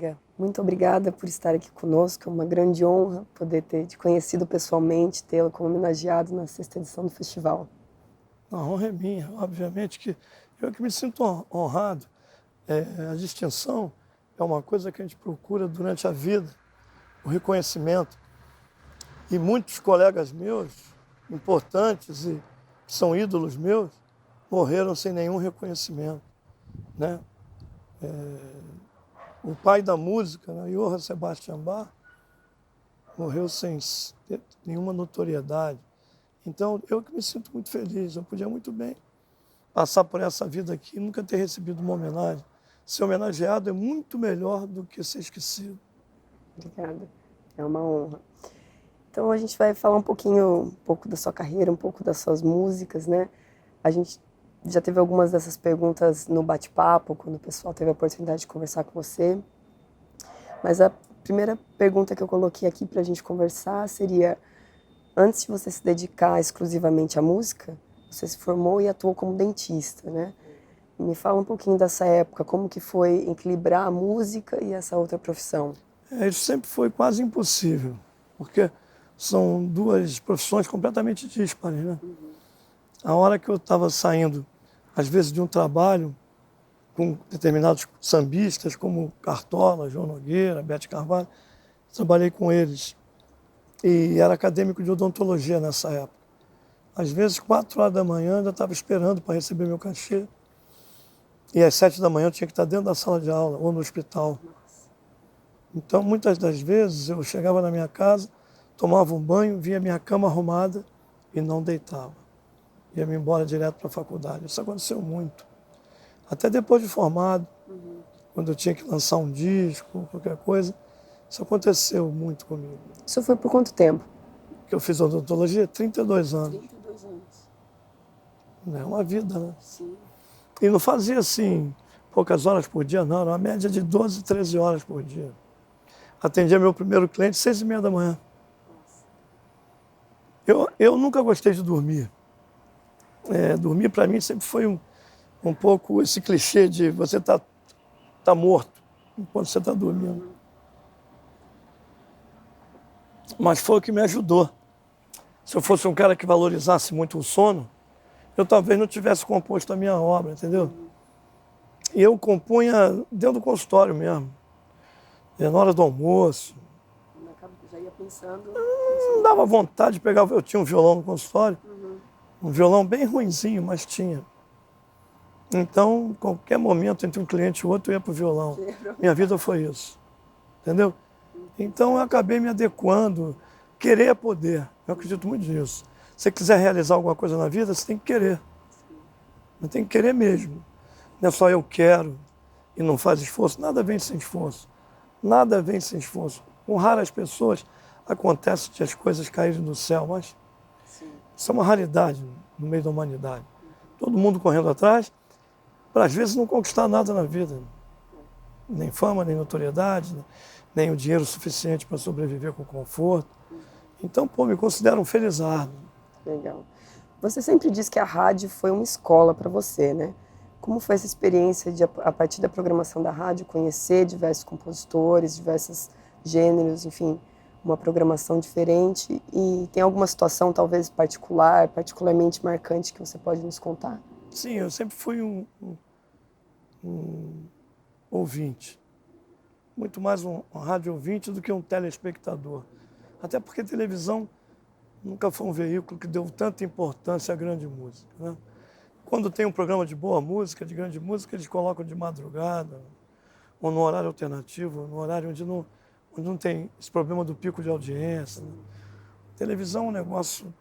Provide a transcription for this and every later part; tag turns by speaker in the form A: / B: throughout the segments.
A: Amiga, muito obrigada por estar aqui conosco. É uma grande honra poder ter te conhecido pessoalmente, tê-lo como homenageado na sexta edição do festival.
B: A honra é minha, obviamente que eu que me sinto honrado. A distinção é uma coisa que a gente procura durante a vida, o reconhecimento. E muitos colegas meus, importantes e que são ídolos meus, morreram sem nenhum reconhecimento, né? O pai da música, né, Johann Sebastian Bach, morreu sem ter nenhuma notoriedade. Então, eu que me sinto muito feliz. Eu podia muito bem passar por essa vida aqui e nunca ter recebido uma homenagem. Ser homenageado é muito melhor do que ser esquecido.
A: Obrigada, é uma honra. Então a gente vai falar um pouco da sua carreira, um pouco das suas músicas, né? A gente já teve algumas dessas perguntas no bate-papo, quando o pessoal teve a oportunidade de conversar com você. Mas a primeira pergunta que eu coloquei aqui para a gente conversar seria: antes de você se dedicar exclusivamente à música, você se formou e atuou como dentista, né? Me fala um pouquinho dessa época, como que foi equilibrar a música e essa outra profissão?
B: Isso sempre foi quase impossível, porque são duas profissões completamente díspares, né? A hora que eu estava saindo, às vezes, de um trabalho com determinados sambistas, como Cartola, João Nogueira, Bete Carvalho, trabalhei com eles. E era acadêmico de odontologia nessa época. Às vezes, 4 horas da manhã, eu ainda estava esperando para receber meu cachê. E às 7 da manhã eu tinha que estar dentro da sala de aula ou no hospital. Então, muitas das vezes, eu chegava na minha casa, tomava um banho, via minha cama arrumada e não deitava. Ia-me embora direto para a faculdade. Isso aconteceu muito. Até depois de formado, quando eu tinha que lançar um disco, qualquer coisa, isso aconteceu muito comigo.
A: Isso foi por quanto tempo?
B: Que eu fiz odontologia, 32 anos.
A: 32 anos.
B: É uma vida, né?
A: Sim.
B: E não fazia assim, poucas horas por dia, não. Era uma média de 12, 13 horas por dia. Atendia meu primeiro cliente 6h30 da manhã. Eu nunca gostei de dormir. Dormir para mim sempre foi um pouco esse clichê de você tá morto enquanto você está dormindo. Mas foi o que me ajudou. Se eu fosse um cara que valorizasse muito o sono, eu talvez não tivesse composto a minha obra, entendeu? E eu compunha dentro do consultório mesmo. Na hora do almoço.
A: Já ia pensando.
B: Não dava vontade de pegar. Eu tinha um violão no consultório. Um violão bem ruinzinho, mas tinha. Então, qualquer momento entre um cliente e outro, eu ia para o violão. Minha vida foi isso. Entendeu? Então, eu acabei me adequando. Querer é poder. Eu acredito muito nisso. Se você quiser realizar alguma coisa na vida, você tem que querer. Você tem que querer mesmo. Não é só eu quero e não faz esforço. Nada vem sem esforço. Nada vem sem esforço. Com raras pessoas acontece de as coisas caírem do céu, mas isso é uma raridade no meio da humanidade. Todo mundo correndo atrás, para às vezes não conquistar nada na vida. Nem fama, nem notoriedade, nem o dinheiro suficiente para sobreviver com conforto. Então, me considero um felizardo.
A: Legal. Você sempre diz que a rádio foi uma escola para você, né? Como foi essa experiência de, a partir da programação da rádio, conhecer diversos compositores, diversos gêneros, enfim, uma programação diferente? E tem alguma situação, talvez particularmente marcante, que você pode nos contar?
B: Sim, eu sempre fui um ouvinte. Muito mais um rádio ouvinte do que um telespectador. Até porque a televisão nunca foi um veículo que deu tanta importância à grande música, né? Quando tem um programa de boa música, de grande música, eles colocam de madrugada, ou no horário alternativo, no horário onde não tem esse problema do pico de audiência, né? Televisão é um negócio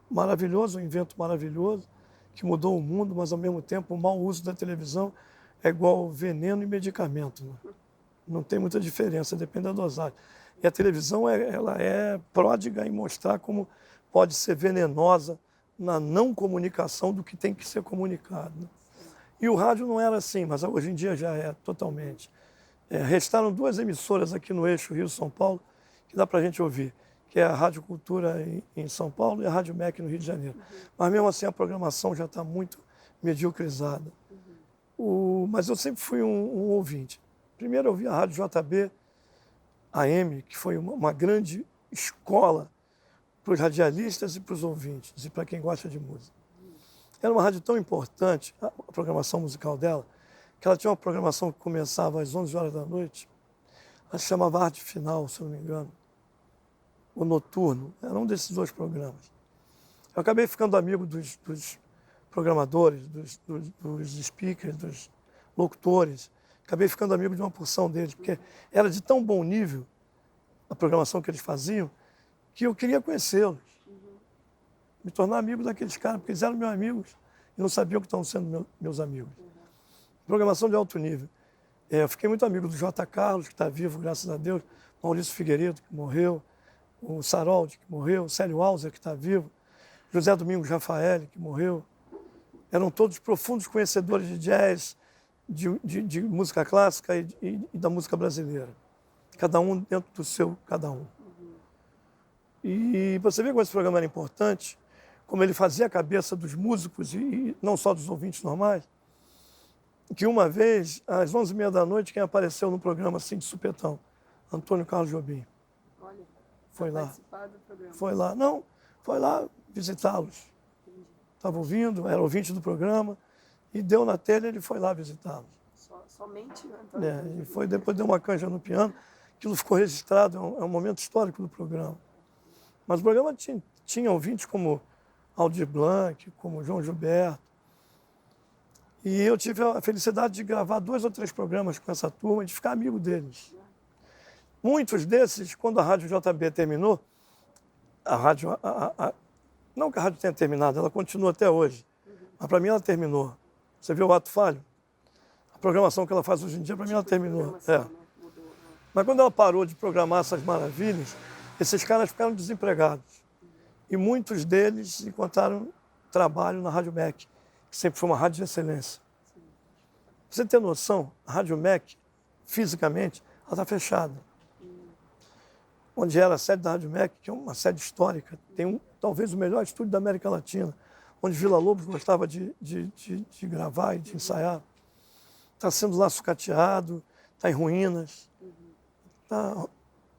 B: maravilhoso, um invento maravilhoso, que mudou o mundo, mas ao mesmo tempo o mau uso da televisão é igual veneno e medicamento, né? Não tem muita diferença, depende da dosagem. E a televisão ela é pródiga em mostrar como pode ser venenosa na não comunicação do que tem que ser comunicado, né? E o rádio não era assim, mas hoje em dia já é totalmente. Restaram 2 emissoras aqui no eixo Rio-São Paulo que dá para a gente ouvir, que é a Rádio Cultura em São Paulo e a Rádio MEC no Rio de Janeiro. Mas mesmo assim a programação já está muito mediocrizada. Mas eu sempre fui um ouvinte. Primeiro eu ouvi a Rádio JB AM, que foi uma grande escola para os radialistas e para os ouvintes, e para quem gosta de música. Era uma rádio tão importante, a programação musical dela, que ela tinha uma programação que começava às 11 horas da noite, ela se chamava Arte Final, se eu não me engano, o Noturno, era um desses dois programas. Eu acabei ficando amigo dos programadores, dos speakers, dos locutores, acabei ficando amigo de uma porção deles, porque era de tão bom nível a programação que eles faziam, que eu queria conhecê-los, me tornar amigo daqueles caras, porque eles eram meus amigos e não sabiam que estavam sendo meus amigos. Programação de alto nível. Eu fiquei muito amigo do J. Carlos, que está vivo, graças a Deus, Maurício Figueiredo, que morreu, o Saroldi, que morreu, o Célio Alzer, que está vivo, José Domingos Rafael, que morreu. Eram todos profundos conhecedores de jazz, de música clássica e da música brasileira. Cada um dentro do seu cada um. E você vê como esse programa era importante, como ele fazia a cabeça dos músicos e não só dos ouvintes normais, que uma vez, às 11h30 da noite, quem apareceu no programa assim de supetão? Antônio Carlos Jobim.
A: Olha,
B: foi lá.
A: Do programa.
B: Foi lá. Não, foi lá visitá-los. Estava ouvindo, era ouvinte do programa, e deu na telha, ele foi lá visitá-los.
A: Somente o Antônio.
B: E foi, depois deu uma canja no piano, aquilo ficou registrado, é um momento histórico do programa. Mas o programa tinha ouvintes como Aldir Blanc, como João Gilberto. E eu tive a felicidade de gravar 2 ou 3 programas com essa turma e de ficar amigo deles. Muitos desses, quando a Rádio JB terminou, a rádio, não que a rádio tenha terminado, ela continua até hoje, mas para mim ela terminou. Você viu o ato falho? A programação que ela faz hoje em dia, para mim ela terminou. Mas quando ela parou de programar essas maravilhas, esses caras ficaram desempregados. E muitos deles encontraram trabalho na Rádio MEC, que sempre foi uma rádio de excelência. Pra você ter noção, a Rádio MEC, fisicamente, ela está fechada. Onde era a sede da Rádio MEC, que é uma sede histórica, tem talvez o melhor estúdio da América Latina, onde Vila Lobos gostava de gravar e de ensaiar. Está sendo lá sucateado, está em ruínas, está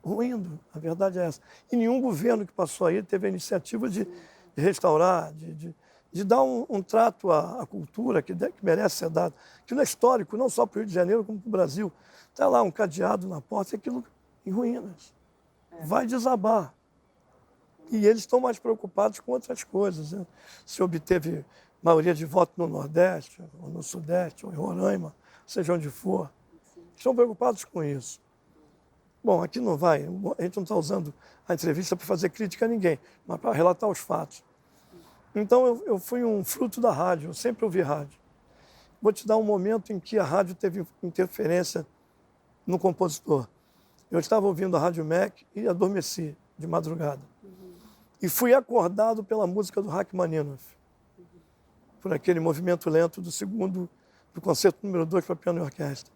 B: ruindo, a verdade é essa. E nenhum governo que passou aí teve a iniciativa de restaurar, de dar um trato à cultura que merece ser dado. Aquilo é histórico, não só para o Rio de Janeiro, como para o Brasil. Está lá um cadeado na porta e aquilo em ruínas. Vai desabar. E eles estão mais preocupados com outras coisas. Né? Se obteve maioria de voto no Nordeste, ou no Sudeste, ou em Roraima, seja onde for. Estão preocupados com isso. Bom, aqui não vai, a gente não está usando a entrevista para fazer crítica a ninguém, mas para relatar os fatos. Então eu fui um fruto da rádio, eu sempre ouvi rádio. Vou te dar um momento em que a rádio teve interferência no compositor. Eu estava ouvindo a Rádio MEC e adormeci de madrugada. E fui acordado pela música do Rachmaninoff, por aquele movimento lento do concerto número 2 para piano e orquestra.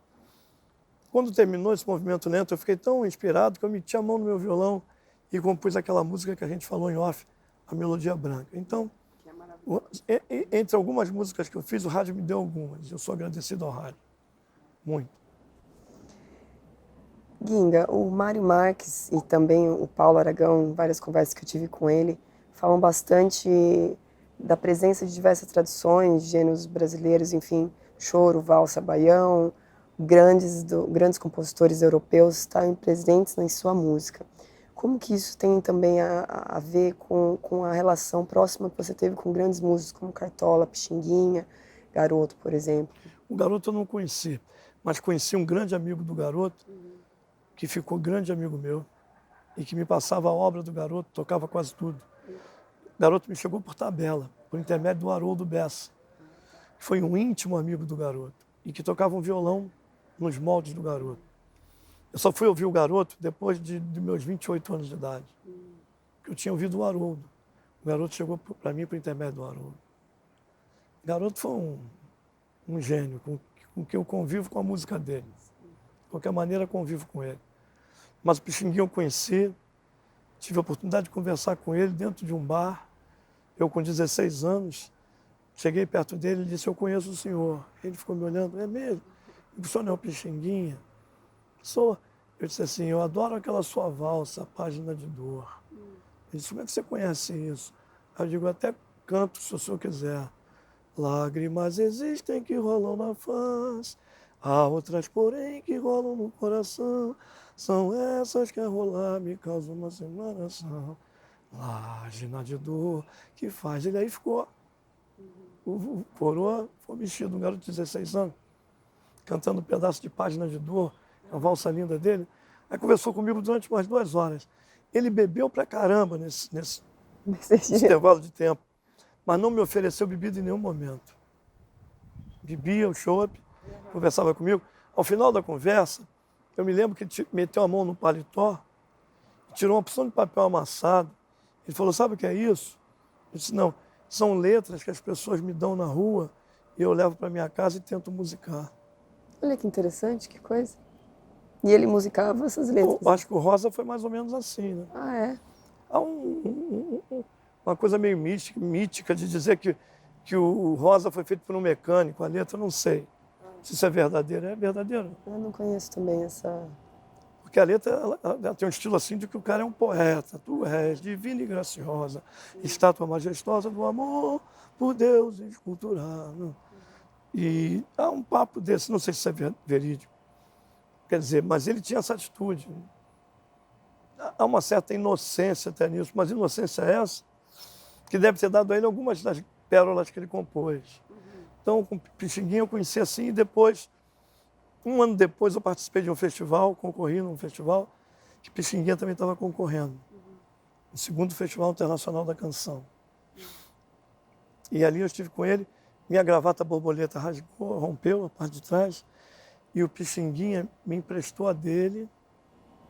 B: Quando terminou esse movimento lento, eu fiquei tão inspirado que eu meti a mão no meu violão e compus aquela música que a gente falou em off, a Melodia Branca. Então, entre algumas músicas que eu fiz, o rádio me deu algumas. Eu sou agradecido ao rádio. Muito.
A: Ginga, o Mário Marques e também o Paulo Aragão, em várias conversas que eu tive com ele, falam bastante da presença de diversas tradições, gêneros brasileiros, enfim, choro, valsa, baião, grandes compositores europeus estarem presentes em sua música. Como que isso tem também a ver com a relação próxima que você teve com grandes músicos como Cartola, Pixinguinha, Garoto, por exemplo?
B: O Garoto eu não conheci, mas conheci um grande amigo do Garoto, que ficou grande amigo meu, e que me passava a obra do Garoto, tocava quase tudo. O Garoto me chegou por tabela, por intermédio do Haroldo Bessa, que foi um íntimo amigo do Garoto, e que tocava um violão nos moldes do Garoto. Eu só fui ouvir o Garoto depois de meus 28 anos de idade. Eu tinha ouvido o Haroldo. O Garoto chegou para mim por intermédio do Haroldo. O Garoto foi um gênio, com que eu convivo com a música dele. De qualquer maneira, convivo com ele. Mas o Pixinguinha eu conheci, tive a oportunidade de conversar com ele dentro de um bar. Eu, com 16 anos, cheguei perto dele e disse: eu conheço o senhor. Ele ficou me olhando: é mesmo? O senhor não é o Pixinguinha? pessoa, eu disse assim, eu adoro aquela sua valsa, Página de Dor. Ele disse, como é que você conhece isso? Aí eu digo, até canto se o senhor quiser. Lágrimas existem que rolam na face, há outras, porém, que rolam no coração. São essas que a rolar me causam uma separação. Página de dor que faz. Ele aí ficou. O coroa foi vestido, um garoto de 16 anos, cantando um pedaço de Página de Dor, uma valsa linda dele. Aí conversou comigo durante umas 2 horas. Ele bebeu pra caramba nesse intervalo de tempo, mas não me ofereceu bebida em nenhum momento. Bebia o chopp, conversava comigo. Ao final da conversa, eu me lembro que ele meteu a mão no paletó, tirou uma porção de papel amassado. Ele falou, sabe o que é isso? Eu disse, não, são letras que as pessoas me dão na rua e eu levo para minha casa e tento musicar.
A: Olha que interessante, que coisa. E ele musicava essas letras?
B: Eu acho que o Rosa foi mais ou menos assim, né?
A: Ah, é?
B: Há uma coisa meio mítica de dizer que o Rosa foi feito por um mecânico, a letra, eu não sei se isso é verdadeiro. É verdadeiro.
A: Eu não conheço também essa...
B: Porque a letra ela tem um estilo assim de que o cara é um poeta. Tu és divina e graciosa, estátua majestosa do amor por Deus esculturado. E há um papo desse, não sei se é verídico. Quer dizer, mas ele tinha essa atitude. Há uma certa inocência até nisso, mas inocência essa que deve ter dado a ele algumas das pérolas que ele compôs. Então, com Pixinguinha eu conheci assim e depois, um ano depois, eu participei de um festival, concorri num festival, que Pixinguinha também estava concorrendo. O segundo Festival Internacional da Canção. E ali eu estive com ele, minha gravata borboleta rasgou, rompeu a parte de trás, e o Pixinguinha me emprestou a dele.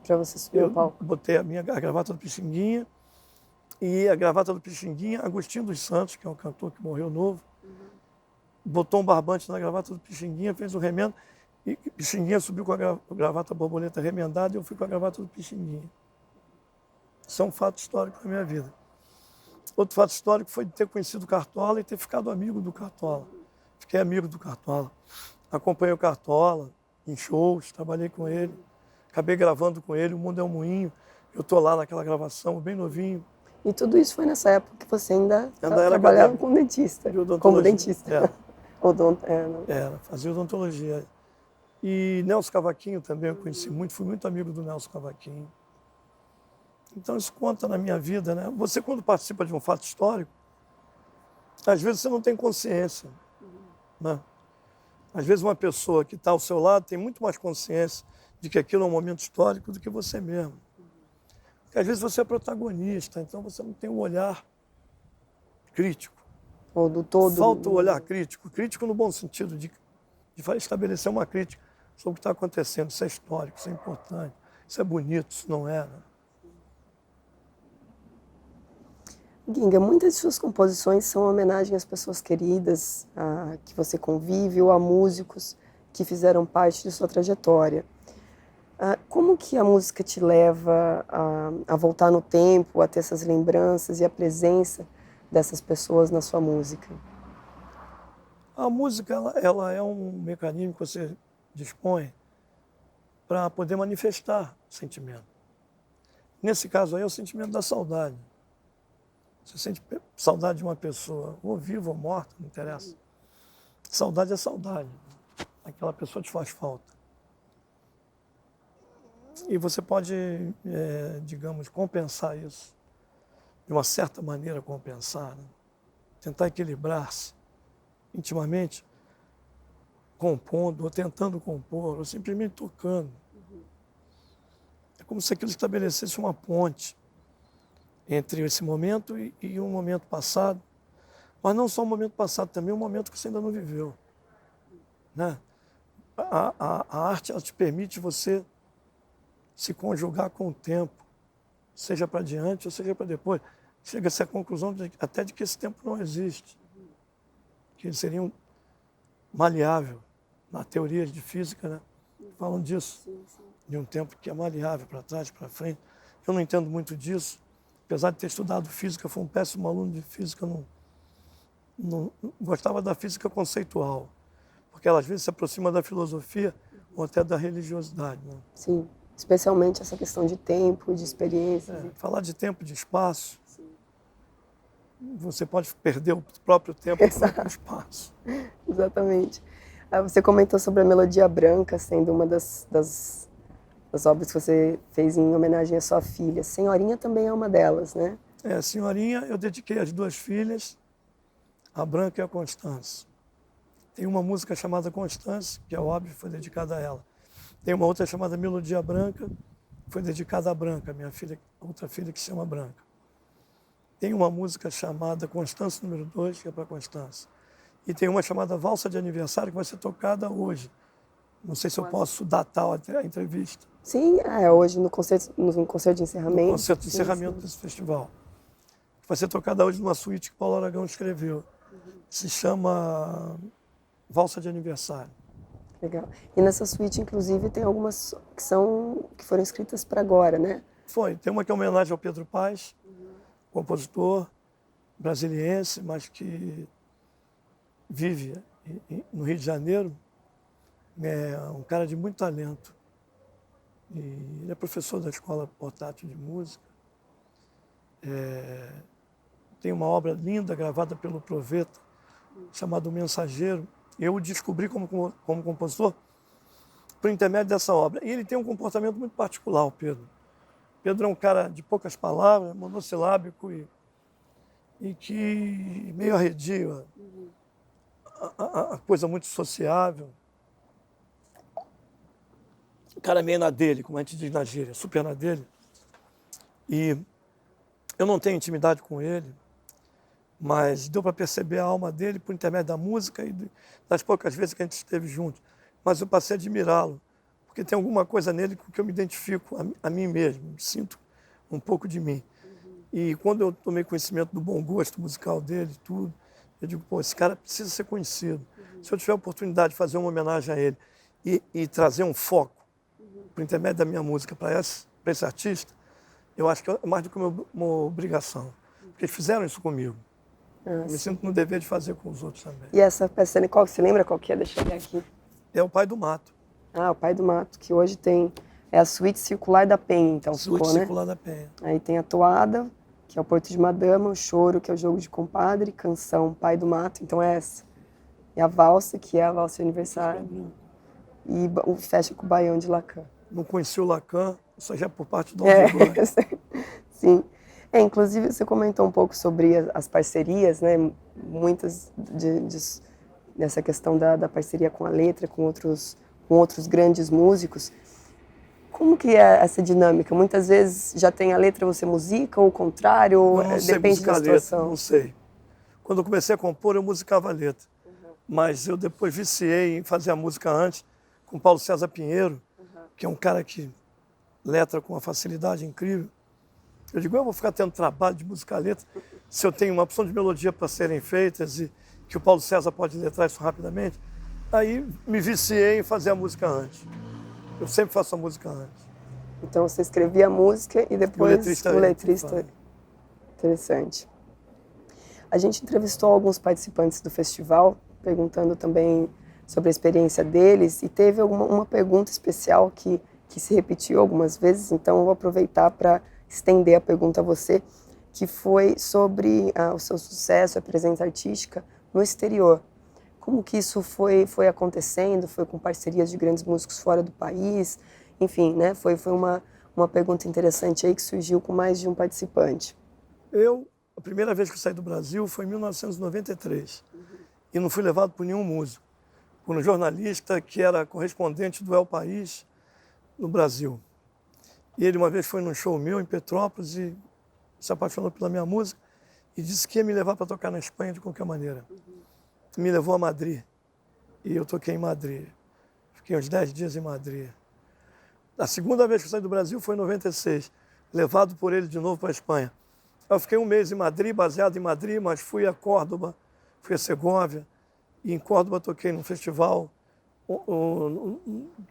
A: Para você subir ao palco?
B: Eu botei a gravata do Pixinguinha, e a gravata do Pixinguinha, Agostinho dos Santos, que é um cantor que morreu novo, botou um barbante na gravata do Pixinguinha, fez um remendo, e Pixinguinha subiu com a gravata borboleta remendada e eu fui com a gravata do Pixinguinha. Isso é um fato histórico da minha vida. Outro fato histórico foi de ter conhecido o Cartola e ter ficado amigo do Cartola. Fiquei amigo do Cartola. Acompanhei o Cartola em shows, trabalhei com ele, acabei gravando com ele, O Mundo é um Moinho. Eu estou lá naquela gravação, bem novinho.
A: E tudo isso foi nessa época que você ainda
B: era
A: trabalhava como dentista. Como dentista.
B: Era, fazia odontologia. E Nelson Cavaquinho também eu conheci muito, fui muito amigo do Nelson Cavaquinho. Então isso conta na minha vida, né? Você quando participa de um fato histórico, às vezes você não tem consciência, né? Às vezes uma pessoa que está ao seu lado tem muito mais consciência de que aquilo é um momento histórico do que você mesmo. Porque às vezes você é protagonista, então você não tem um olhar crítico.
A: Ou do todo.
B: Falta o olhar crítico, crítico no bom sentido de estabelecer uma crítica sobre o que está acontecendo. Isso é histórico, isso é importante, isso é bonito, isso não é, né?
A: Ginga, muitas de suas composições são homenagem às pessoas queridas, que você convive, ou a músicos que fizeram parte de sua trajetória. Como que a música te leva a voltar no tempo, a ter essas lembranças e a presença dessas pessoas na sua música?
B: A música ela é um mecanismo que você dispõe para poder manifestar sentimento. Nesse caso aí é o sentimento da saudade. Você sente saudade de uma pessoa, ou viva ou morta, não interessa. Saudade é saudade. Aquela pessoa te faz falta. E você pode, digamos, compensar isso. De uma certa maneira compensar. Né? Tentar equilibrar-se intimamente, compondo, ou tentando compor, ou simplesmente tocando. É como se aquilo estabelecesse uma ponte entre esse momento e um momento passado, mas não só um momento passado, também um momento que você ainda não viveu. Né? A arte ela te permite você se conjugar com o tempo, seja para diante ou seja para depois. Chega-se à conclusão até de que esse tempo não existe, que ele seria maleável. Na teoria de física, né? Falam disso, de um tempo que é maleável, para trás, para frente. Eu não entendo muito disso. Apesar de ter estudado física, fui um péssimo aluno de física, não gostava da física conceitual, porque ela às vezes se aproxima da filosofia ou até da religiosidade. Né?
A: Sim, especialmente essa questão de tempo, de experiências.
B: Falar de tempo, de espaço, você pode perder o próprio tempo e o próprio espaço.
A: Exatamente. Você comentou sobre a Melodia Branca sendo uma das obras que você fez em homenagem à sua filha. Senhorinha também é uma delas, né?
B: Senhorinha, eu dediquei às duas filhas, a Branca e a Constância. Tem uma música chamada Constância, que é óbvio, foi dedicada a ela. Tem uma outra chamada Melodia Branca, que foi dedicada à Branca, minha filha, outra filha que se chama Branca. Tem uma música chamada Constância número 2, que é para Constância. E tem uma chamada Valsa de Aniversário, que vai ser tocada hoje. Não sei se eu posso datar a entrevista.
A: Sim, hoje no concerto de encerramento.
B: No concerto de encerramento desse festival. Vai ser tocada hoje numa suíte que Paulo Aragão escreveu. Se chama Valsa de Aniversário.
A: Legal. E nessa suíte, inclusive, tem algumas que foram escritas para agora, né?
B: Foi. Tem uma que é homenagem ao Pedro Paes, compositor brasiliense, mas que vive no Rio de Janeiro. É um cara de muito talento. E ele é professor da Escola Portátil de Música. Tem uma obra linda gravada pelo Proveta, chamada O Mensageiro. Eu o descobri como compositor por intermédio dessa obra. E ele tem um comportamento muito particular, o Pedro. Pedro é um cara de poucas palavras, monossilábico e que meio arredio, a coisa muito sociável. O cara meio na dele, como a gente diz na gíria, super na dele. E eu não tenho intimidade com ele, mas deu para perceber a alma dele por intermédio da música e das poucas vezes que a gente esteve junto. Mas eu passei a admirá-lo, porque tem alguma coisa nele com que eu me identifico a mim mesmo, sinto um pouco de mim. E quando eu tomei conhecimento do bom gosto musical dele, tudo, eu digo, pô, esse cara precisa ser conhecido. Se eu tiver a oportunidade de fazer uma homenagem a ele e trazer um foco por intermédio da minha música para esse artista, eu acho que é mais do que uma obrigação. Porque eles fizeram isso comigo. Me sinto no dever de fazer com os outros também.
A: E essa peça, você lembra qual que é? Deixa eu ver aqui.
B: É o Pai do Mato.
A: O Pai do Mato, que hoje tem... É a Suíte Circular da Penha, então.
B: Suíte Circular da Penha.
A: Aí tem a Toada, que é o Porto de Madama, o Choro, que é o Jogo de Compadre, Canção, Pai do Mato, então é essa. E a Valsa, que é a Valsa de Aniversário. E fecha com o Baião de Lacan.
B: Não conheci o Lacan, isso já é por parte do Aldir Blanc.
A: Sim. Inclusive, você comentou um pouco sobre as parcerias, né? Muitas dessa questão da parceria com a letra, com outros grandes músicos. Como que é essa dinâmica? Muitas vezes já tem a letra, você musica, ou o contrário, ou depende da situação?
B: Letra, não sei. Quando eu comecei a compor, eu musicava a letra. Mas eu depois viciei em fazer a música antes, com Paulo César Pinheiro, que é um cara que letra com uma facilidade incrível. Eu digo, eu vou ficar tendo trabalho de musicar a letra, se eu tenho uma opção de melodia para serem feitas e que o Paulo César pode letrar isso rapidamente. Aí me viciei em fazer a música antes. Eu sempre faço a música antes.
A: Então você escrevia a música e depois
B: o letrista.
A: Interessante. A gente entrevistou alguns participantes do festival, perguntando também sobre a experiência deles, e teve uma pergunta especial que se repetiu algumas vezes, então eu vou aproveitar para estender a pergunta a você, que foi sobre o seu sucesso, a presença artística no exterior. Como que isso foi acontecendo? Foi com parcerias de grandes músicos fora do país? Enfim, né? Foi uma pergunta interessante aí que surgiu com mais de um participante.
B: A primeira vez que eu saí do Brasil foi em 1993. E não fui levado por nenhum músico. Por um jornalista que era correspondente do El País no Brasil. E ele uma vez foi num show meu em Petrópolis e se apaixonou pela minha música e disse que ia me levar para tocar na Espanha de qualquer maneira. Me levou a Madrid, e eu toquei em Madrid. Fiquei uns 10 dias em Madrid. A segunda vez que eu saí do Brasil foi em 96, levado por ele de novo para a Espanha. Eu fiquei um mês em Madrid, baseado em Madrid, mas fui a Córdoba, fui a Segóvia, e em Córdoba toquei num festival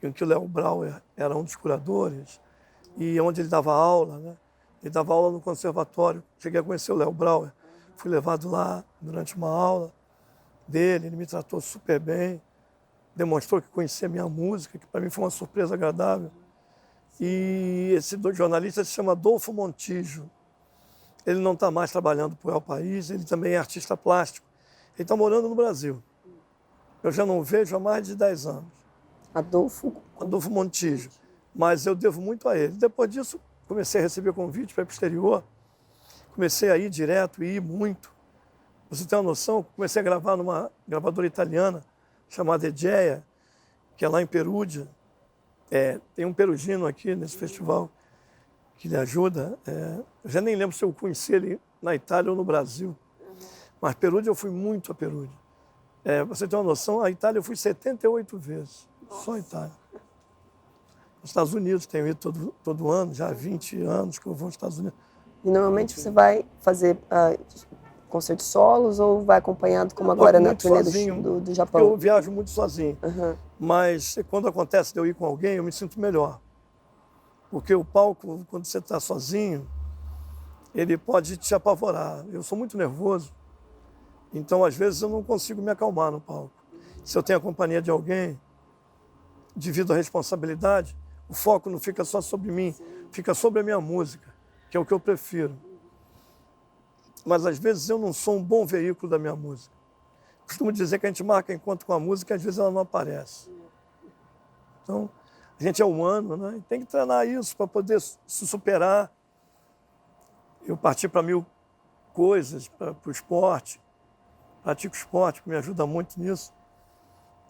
B: em que o Léo Brauer era um dos curadores, e onde ele dava aula, né? Ele dava aula no conservatório. Cheguei a conhecer o Léo Brauer, fui levado lá durante uma aula dele, ele me tratou super bem. demonstrou que conhecia a minha música, que para mim foi uma surpresa agradável. E esse jornalista se chama Adolfo Montijo. Ele não está mais trabalhando para o El País, ele também é artista plástico. Ele está morando no Brasil. Eu já não o vejo há mais de 10 anos.
A: Adolfo
B: Montijo. Mas eu devo muito a ele. Depois disso, comecei a receber convite para ir para o exterior. Comecei a ir direto, ir muito. Você tem uma noção? Comecei a gravar numa gravadora italiana chamada Egea, que é lá em Perugia. Tem um perugino aqui nesse festival que lhe ajuda. Eu já nem lembro se eu conheci ele na Itália ou no Brasil. Mas Perugia, eu fui muito a Perugia. Você tem uma noção? A Itália eu fui 78 vezes. Só a Itália. Nos Estados Unidos tenho ido todo ano, já há 20 anos que eu vou aos Estados Unidos.
A: E normalmente você vai fazer concertos solos ou vai acompanhado, como agora na turnê do Japão?
B: Eu viajo muito sozinho.
A: Uhum.
B: Mas quando acontece de eu ir com alguém, eu me sinto melhor. Porque o palco, quando você está sozinho, ele pode te apavorar. Eu sou muito nervoso, então às vezes eu não consigo me acalmar no palco. Se eu tenho a companhia de alguém, devido à responsabilidade, o foco não fica só sobre mim, fica sobre a minha música, que é o que eu prefiro. Mas às vezes eu não sou um bom veículo da minha música. Costumo dizer que a gente marca encontro com a música e às vezes ela não aparece. Então, a gente é humano, né? E tem que treinar isso para poder se superar. Eu parti para 1000 coisas, para o esporte. Pratico esporte, que me ajuda muito nisso.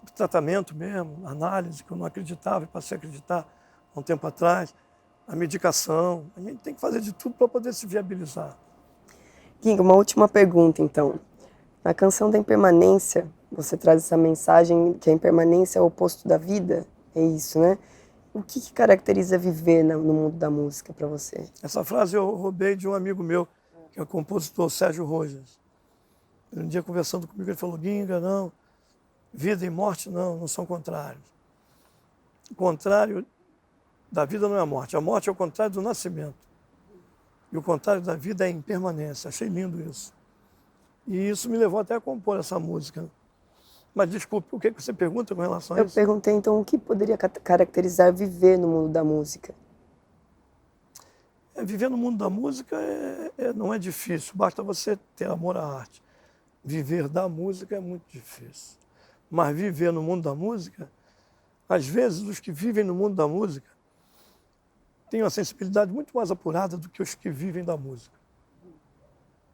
B: O tratamento mesmo, análise, que eu não acreditava e passei a acreditar há um tempo atrás. A medicação. A gente tem que fazer de tudo para poder se viabilizar.
A: Ginga, uma última pergunta, então. Na canção da Impermanência, você traz essa mensagem que a impermanência é o oposto da vida? É isso, né? O que caracteriza viver no mundo da música para você?
B: Essa frase eu roubei de um amigo meu, que é o compositor Sérgio Rojas. Um dia conversando comigo, ele falou: Ginga, não, vida e morte não são contrários. O contrário da vida não é a morte é o contrário do nascimento. E o contrário da vida é a impermanência. Achei lindo isso. E isso me levou até a compor essa música. Mas desculpe, o que você pergunta com relação a isso?
A: Eu perguntei, então, o que poderia caracterizar viver no mundo da música?
B: Viver no mundo da música não é difícil, basta você ter amor à arte. Viver da música é muito difícil. Mas viver no mundo da música, às vezes os que vivem no mundo da música têm uma sensibilidade muito mais apurada do que os que vivem da música.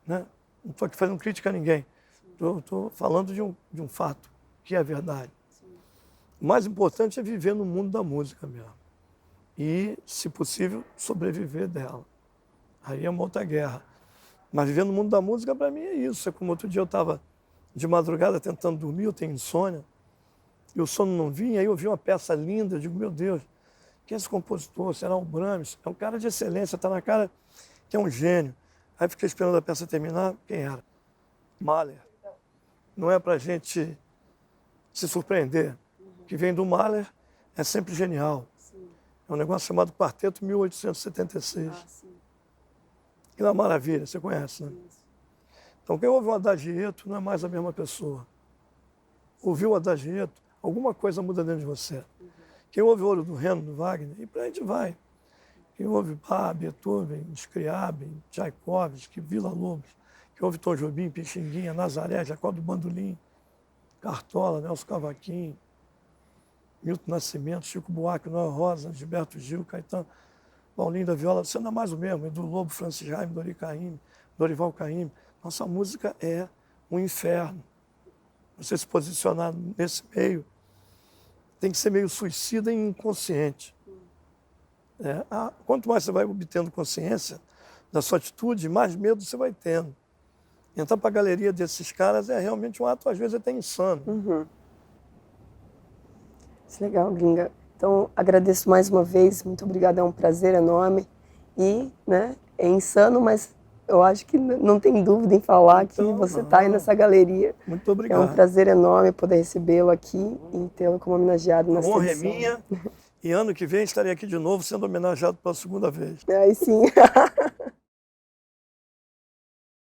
B: Né? Não estou aqui fazendo crítica a ninguém. Estou falando de um fato, que é a verdade. O mais importante é viver no mundo da música mesmo. E, se possível, sobreviver dela. Aí é uma outra guerra. Mas viver no mundo da música, para mim, é isso. É como outro dia eu estava de madrugada tentando dormir, eu tenho insônia, e o sono não vinha, aí eu vi uma peça linda, eu digo, meu Deus, quem é esse compositor? Será o Brahms? É um cara de excelência, está na cara que é um gênio. Aí fiquei esperando a peça terminar, quem era? Mahler. Não é para a gente se surpreender. O que vem do Mahler é sempre genial. É um negócio chamado Quarteto 1876. Que é uma maravilha, você conhece, né? Então, quem ouve um Adagietto não é mais a mesma pessoa. Ouviu o Adagietto, alguma coisa muda dentro de você. Quem ouve o Ouro do Reno, do Wagner, e para a gente vai. Quem ouve Bach, Beethoven, Scriabin, Tchaikovsky, Villa-Lobos, quem ouve Tom Jobim, Pixinguinha, Nazaré, Jacó do Bandolim, Cartola, Nelson Cavaquinho, Milton Nascimento, Chico Buarque, Noel Rosa, Gilberto Gil, Caetano, Paulinho da Viola, você não é mais o mesmo, Edu Lobo, Francis Raime, Dorival Caymmi. Nossa música é um inferno. Você se posicionar nesse meio tem que ser meio suicida e inconsciente. Quanto mais você vai obtendo consciência da sua atitude, mais medo você vai tendo. Entrar para a galeria desses caras é realmente um ato, às vezes, até insano.
A: Uhum. Isso é legal, Ginga. Então, agradeço mais uma vez, muito obrigada, é um prazer enorme. E, né, é insano, mas eu acho que não tem dúvida em falar então, que você está aí nessa galeria.
B: Muito obrigado.
A: É um prazer enorme poder recebê-lo aqui e tê-lo como homenageado nessa edição.
B: A honra é minha. E ano que vem estarei aqui de novo sendo homenageado pela segunda vez.
A: Aí sim.